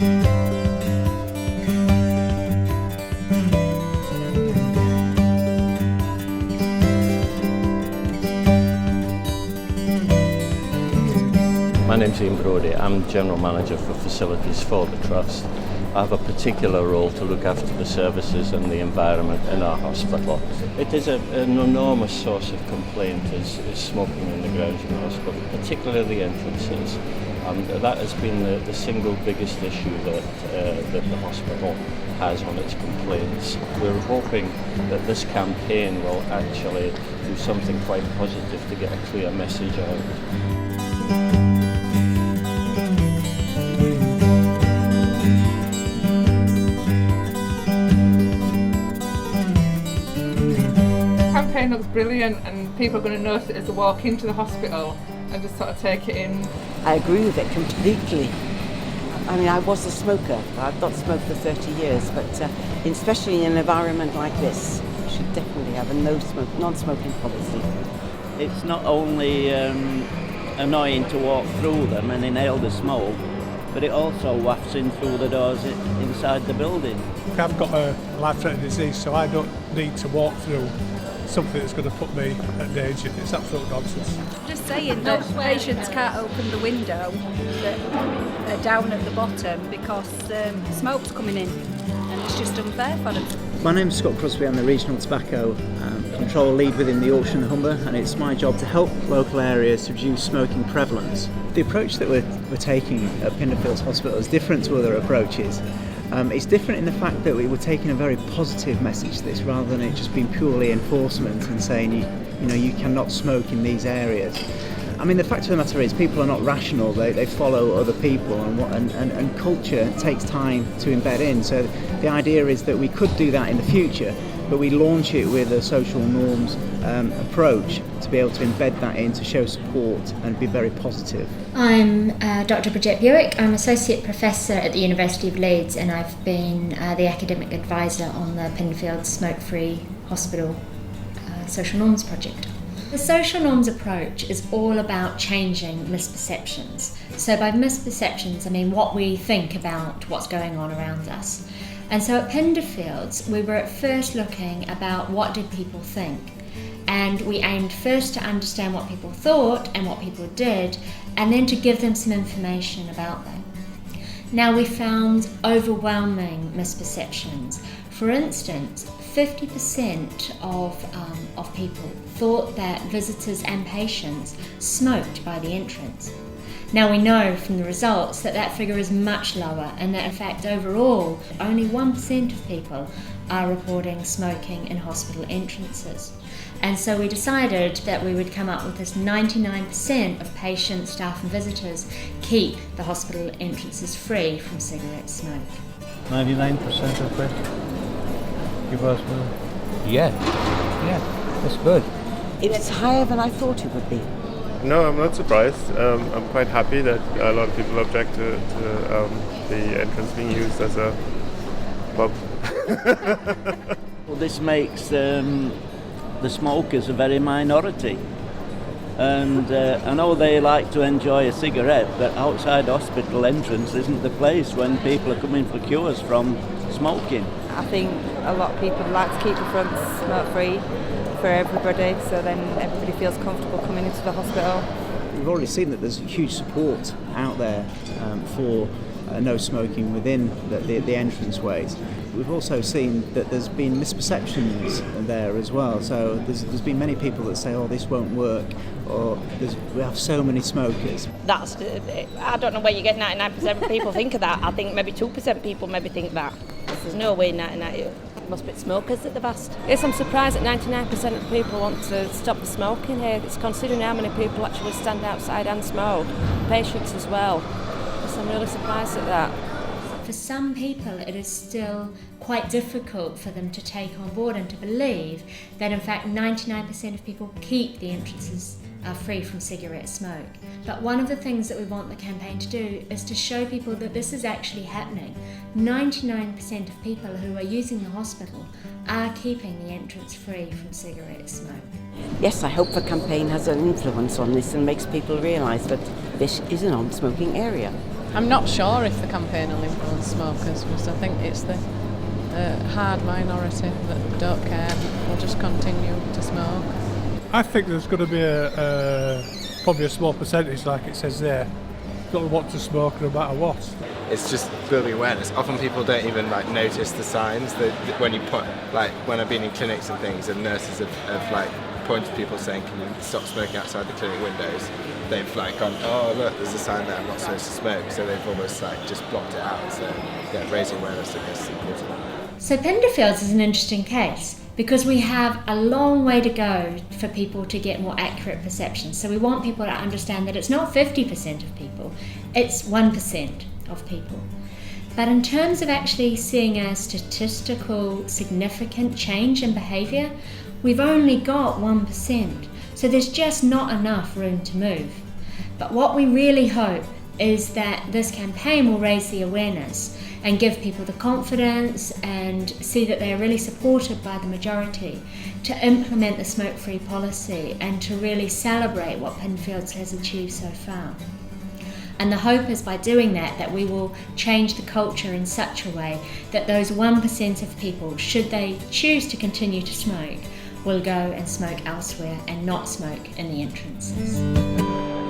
My name's Ian Brodie. I'm General Manager for Facilities for the Trust. I have a particular role to look after the services and the environment in our hospital. It is an enormous source of complaint is smoking in the grounds in the hospital, particularly the entrances. And that has been the single biggest issue that the hospital has on its complaints. We're hoping that this campaign will actually do something quite positive to get a clear message out. The campaign looks brilliant and people are going to notice it as they walk into the hospital and just sort of take it in. I agree with it completely. I mean, I was a smoker. I've not smoked for 30 years, but especially in an environment like this, we should definitely have a non-smoking policy. It's not only annoying to walk through them and inhale the smoke, but it also wafts in through the doors inside the building. I've got a life-threatening disease, so I don't need to walk through something that's going to put me at danger. It's absolute nonsense. Just saying that patients can't open the window that are down at the bottom because smoke's coming in, and it's just unfair for them. My name's Scott Crosby. I'm the Regional Tobacco Control Lead within the Yorkshire and Humber, and it's my job to help local areas to reduce smoking prevalence. The approach that we're taking at Pinderfields Hospital is different to other approaches. It's different in the fact that we're taking a very positive message to this rather than it just being purely enforcement and saying you cannot smoke in these areas. I mean, the fact of the matter is people are not rational, they follow other people, and culture takes time to embed in. So the idea is that we could do that in the future, but we launch it with a social norms approach to be able to embed that in, to show support and be very positive. I'm Dr Bridgette Bewick. I'm Associate Professor at the University of Leeds, and I've been the Academic Advisor on the Pinderfields Smoke-Free Hospital Social Norms Project. The social norms approach is all about changing misperceptions. So by misperceptions, I mean what we think about what's going on around us. And so at Pinderfields, we were at first looking about what did people think. And we aimed first to understand what people thought and what people did, and then to give them some information about them. Now we found overwhelming misperceptions. For instance, 50% of people thought that visitors and patients smoked by the entrance. Now we know from the results that that figure is much lower, and that in fact overall only 1% of people are reporting smoking in hospital entrances. And so we decided that we would come up with this 99% of patients, staff and visitors keep the hospital entrances free from cigarette smoke. 99% of it. Give us Yeah, that's good. It's higher than I thought it would be. No, I'm not surprised. I'm quite happy that a lot of people object to the entrance being used as a pub. Well, this makes the smokers a very minority. And I know they like to enjoy a cigarette, but outside hospital entrance isn't the place when people are coming for cures from smoking. I think a lot of people like to keep the fronts smoke-free for everybody, so then everybody feels comfortable coming into the hospital. We've already seen that there's huge support out there for no smoking within the entranceways. We've also seen that there's been misperceptions there as well. So there's been many people that say, oh, this won't work, or we have so many smokers. I don't know where you get 99% of people think of that. I think maybe 2% people maybe think that. There's no way 99%. Must be smokers at the vast. Yes, I'm surprised that 99% of people want to stop the smoking here. It's considering how many people actually stand outside and smoke, patients as well. So I'm really surprised at that. For some people, it is still quite difficult for them to take on board and to believe that in fact 99% of people keep the entrances free from cigarette smoke. But one of the things that we want the campaign to do is to show people that this is actually happening. 99% of people who are using the hospital are keeping the entrance free from cigarette smoke. Yes, I hope the campaign has an influence on this and makes people realise that this is a non-smoking area. I'm not sure if the campaign will influence smokers, because I think it's the hard minority that don't care and will just continue to smoke. I think there's going to be probably a small percentage, like it says there, that will want to smoke no matter what. It's just building awareness. Often people don't even notice the signs that when you put, when I've been in clinics and things, and nurses have pointed to people saying, "Can you stop smoking outside the clinic windows?" They've gone, "Oh look, there's a sign that I'm not supposed to smoke," so they've almost just blocked it out. So yeah, raising awareness, I guess, is important. So Pinderfields is an interesting case because we have a long way to go for people to get more accurate perceptions. So we want people to understand that it's not 50% of people, it's 1% of people. But in terms of actually seeing a statistical significant change in behaviour, we've only got 1%. So there's just not enough room to move. But what we really hope is that this campaign will raise the awareness and give people the confidence and see that they are really supported by the majority to implement the smoke-free policy and to really celebrate what Pinderfields has achieved so far. And the hope is by doing that we will change the culture in such a way that those 1% of people, should they choose to continue to smoke, will go and smoke elsewhere and not smoke in the entrances.